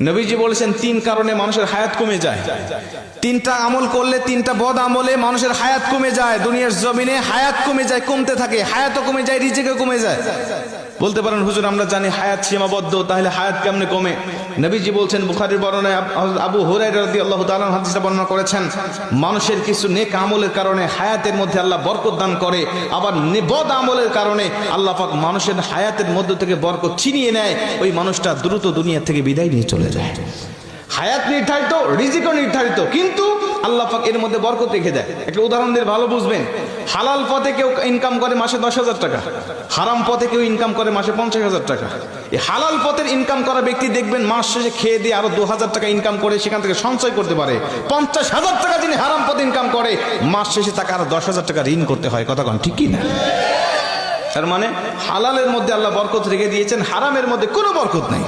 নবীজি বলেছেন তিন কারণে মানুষের হায়াত কমে যায়। তিনটা আমল করলে, তিনটা বদ আমলে মানুষের হায়াত কমে যায়। দুনিয়ার জমিনে হায়াত কমে যায়, কমতে থাকে, হায়াতও কমে যায়, রিজিকও কমে যায়। বলতে পারেন হুজুর আমরা জানি হায়াত সীমাবদ্ধ, তাহলে হায়াত কেমনে কমে? নবীজি বলছেন, বুখারীর বর্ণনায় আবু হুরায়রা রাদিয়াল্লাহু তাআলা হাদিসটা বর্ণনা করেছেন, মানুষের কিছু নেক আমলের কারণে হায়াতের মধ্যে আল্লাহ বরকত দান করে, আবার বদ আমলের কারণে আল্লাহ পাক মানুষের হায়াতের মধ্য থেকে বরকত ছিনিয়ে নেয়, ওই মানুষটা দ্রুত দুনিয়া থেকে বিদায় নিয়ে চলে যায়। হায়াত নির্ধারিত, রিজিকও নির্ধারিত, কিন্তু আল্লাহ পাক এর মধ্যে বরকত রেখে দেয়। একটা উদাহরণ দিয়ে ভালো বুঝবেন। হালাল পথে কেউ ইনকাম করে মাসে 10,000 টাকা, হারাম পথে কেউ ইনকাম করে মাসে 50,000 টাকা। এই হালাল পথের ইনকাম করা ব্যক্তি দেখবেন মাস শেষে খেয়ে দিয়ে আরো 2,000 টাকা ইনকাম করে সেখান থেকে সঞ্চয় করতে পারে। 50,000 টাকা যিনি হারাম পথে ইনকাম করে, মাস শেষে তাকে আরো 10,000 টাকা ঋণ করতে হয়। কথা কন ঠিক কি না? তার মানে হালালের মধ্যে আল্লাহ বরকত রেখে দিয়েছেন, হারামের মধ্যে কোনো বরকত নাই।